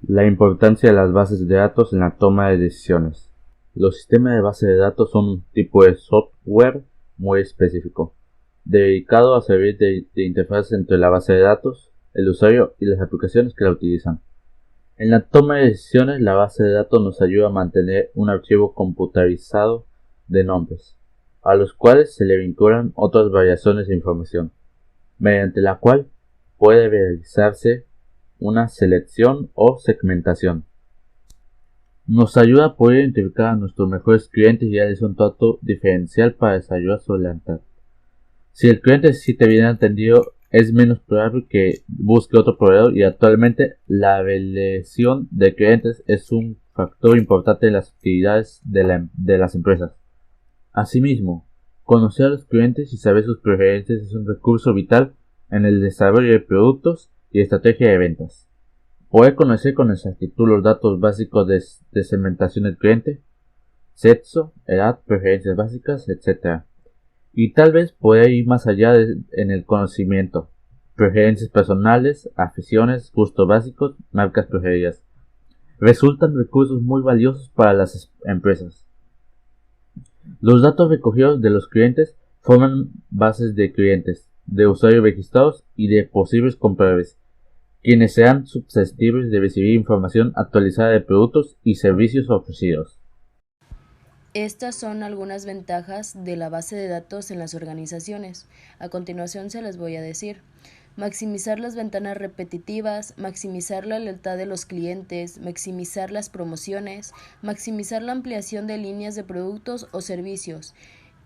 La importancia de las bases de datos en la toma de decisiones. Los sistemas de base de datos son un tipo de software muy específico, dedicado a servir de interfaz entre la base de datos, el usuario y las aplicaciones que la utilizan. En la toma de decisiones, la base de datos nos ayuda a mantener un archivo computarizado de nombres, a los cuales se le vinculan otras variaciones de información, mediante la cual puede realizarse una selección o segmentación. Nos ayuda a poder identificar a nuestros mejores clientes y darles un trato diferencial para desarrollar su lealtad. Si el cliente se siente bien atendido, es menos probable que busque otro proveedor, y actualmente la reelección de clientes es un factor importante en las actividades de las empresas. Asimismo, conocer a los clientes y saber sus preferencias es un recurso vital en el desarrollo de productos y estrategia de ventas. Poder conocer con exactitud los datos básicos de segmentación del cliente, sexo, edad, preferencias básicas, etc. Y tal vez poder ir más allá en el conocimiento, preferencias personales, aficiones, gustos básicos, marcas preferidas. Resultan recursos muy valiosos para las empresas. Los datos recogidos de los clientes forman bases de clientes, de usuarios registrados y de posibles compradores, quienes sean susceptibles de recibir información actualizada de productos y servicios ofrecidos. Estas son algunas ventajas de la base de datos en las organizaciones. A continuación se las voy a decir. Maximizar las ventanas repetitivas, maximizar la lealtad de los clientes, maximizar las promociones, maximizar la ampliación de líneas de productos o servicios.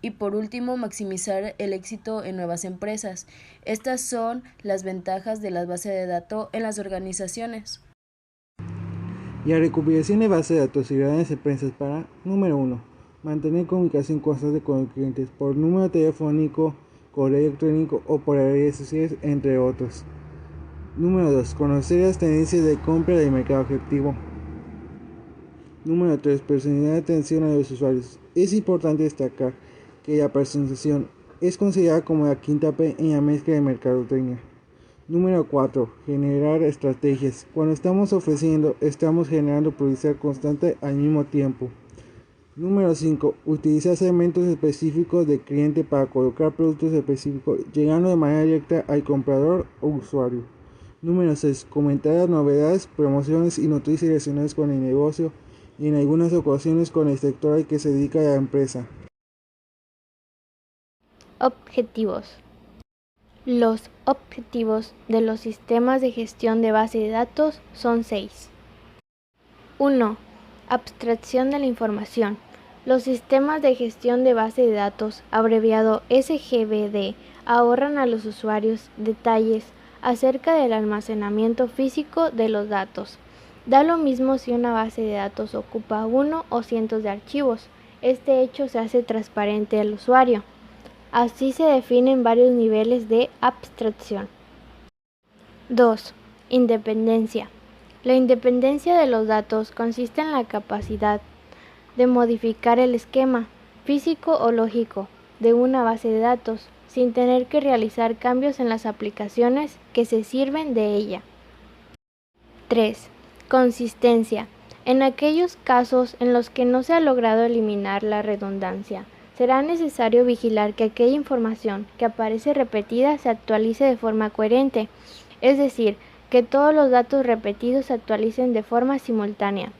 Y por último, maximizar el éxito en nuevas empresas. Estas son las ventajas de la base de datos en las organizaciones. Y la recuperación de base de datos y grandes empresas para, número 1, mantener comunicación constante con los clientes por número telefónico, correo electrónico o por redes sociales, entre otros. Número 2, conocer las tendencias de compra del mercado objetivo. Número 3, personalizar la atención a los usuarios. Es importante destacar que la personalización es considerada como la quinta P en la mezcla de mercadotecnia. Número 4. Generar estrategias. Cuando estamos ofreciendo, estamos generando publicidad constante al mismo tiempo. Número 5. Utilizar segmentos específicos de cliente para colocar productos específicos, llegando de manera directa al comprador o usuario. Número 6. Comentar las novedades, promociones y noticias relacionadas con el negocio y en algunas ocasiones con el sector al que se dedica la empresa. Objetivos. Los objetivos de los sistemas de gestión de base de datos son 6. 1. Abstracción de la información. Los sistemas de gestión de base de datos, abreviado SGBD, ahorran a los usuarios detalles acerca del almacenamiento físico de los datos. Da lo mismo si una base de datos ocupa uno o cientos de archivos. Este hecho se hace transparente al usuario. Así se definen varios niveles de abstracción. 2. Independencia. La independencia de los datos consiste en la capacidad de modificar el esquema físico o lógico de una base de datos sin tener que realizar cambios en las aplicaciones que se sirven de ella. 3. Consistencia. En aquellos casos en los que no se ha logrado eliminar la redundancia, será necesario vigilar que aquella información que aparece repetida se actualice de forma coherente, es decir, que todos los datos repetidos se actualicen de forma simultánea.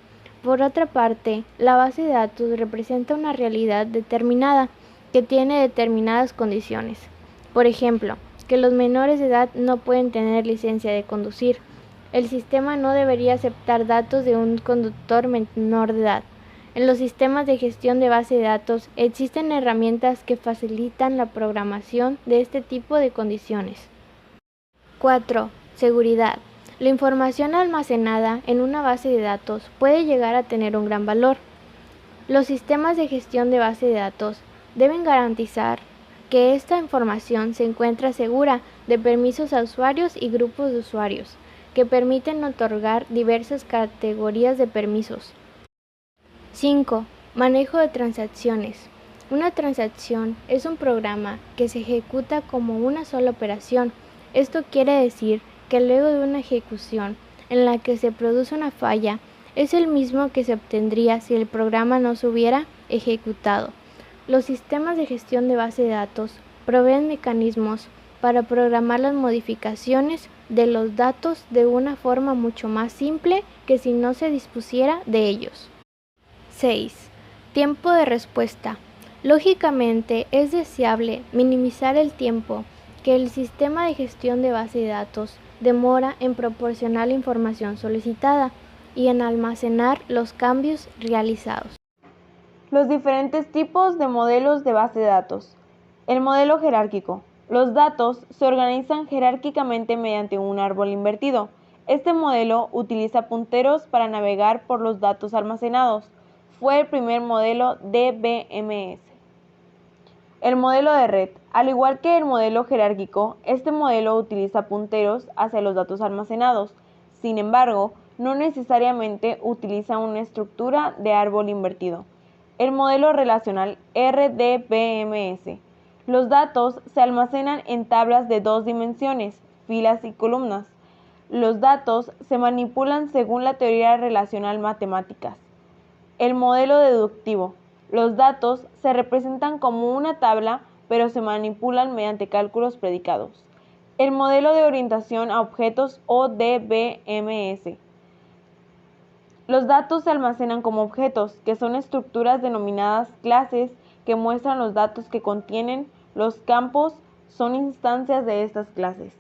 Por otra parte, la base de datos representa una realidad determinada que tiene determinadas condiciones. Por ejemplo, que los menores de edad no pueden tener licencia de conducir. El sistema no debería aceptar datos de un conductor menor de edad. En los sistemas de gestión de base de datos existen herramientas que facilitan la programación de este tipo de condiciones. 4. Seguridad. La información almacenada en una base de datos puede llegar a tener un gran valor. Los sistemas de gestión de base de datos deben garantizar que esta información se encuentra segura de permisos a usuarios y grupos de usuarios, que permiten otorgar diversas categorías de permisos. 5. Manejo de transacciones. Una transacción es un programa que se ejecuta como una sola operación. Esto quiere decir que luego de una ejecución, en la que se produce una falla es el mismo que se obtendría si el programa no se hubiera ejecutado. Los sistemas de gestión de base de datos proveen mecanismos para programar las modificaciones de los datos de una forma mucho más simple que si no se dispusiera de ellos. 6. Tiempo de respuesta. Lógicamente, es deseable minimizar el tiempo que el sistema de gestión de base de datos demora en proporcionar la información solicitada y en almacenar los cambios realizados. Los diferentes tipos de modelos de base de datos. El modelo jerárquico. Los datos se organizan jerárquicamente mediante un árbol invertido. Este modelo utiliza punteros para navegar por los datos almacenados. Fue el primer modelo DBMS. El modelo de red. Al igual que el modelo jerárquico, este modelo utiliza punteros hacia los datos almacenados. Sin embargo, no necesariamente utiliza una estructura de árbol invertido. El modelo relacional RDBMS. Los datos se almacenan en tablas de 2 dimensiones, filas y columnas. Los datos se manipulan según la teoría relacional matemáticas. El modelo deductivo. Los datos se representan como una tabla, pero se manipulan mediante cálculos predicados. El modelo de orientación a objetos o DBMS. Los datos se almacenan como objetos, que son estructuras denominadas clases que muestran los datos que contienen. Los campos son instancias de estas clases.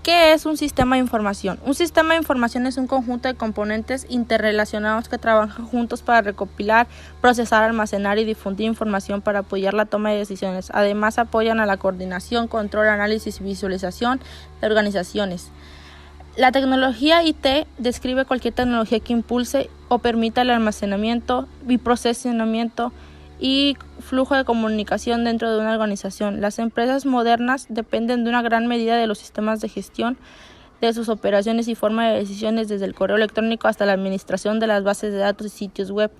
¿Qué es un sistema de información? Un sistema de información es un conjunto de componentes interrelacionados que trabajan juntos para recopilar, procesar, almacenar y difundir información para apoyar la toma de decisiones. Además, apoyan a la coordinación, control, análisis y visualización de organizaciones. La tecnología IT describe cualquier tecnología que impulse o permita el almacenamiento y procesamiento y flujo de comunicación dentro de una organización. Las empresas modernas dependen de una gran medida de los sistemas de gestión de sus operaciones y forma de decisiones, desde el correo electrónico hasta la administración de las bases de datos y sitios web.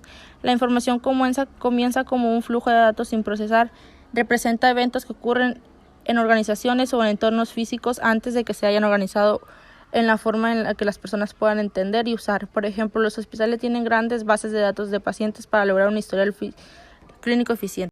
La información comienza como un flujo de datos sin procesar, representa eventos que ocurren en organizaciones o en entornos físicos antes de que se hayan organizado en la forma en la que las personas puedan entender y usar. Por ejemplo, los hospitales tienen grandes bases de datos de pacientes para lograr un historial clínico eficiente.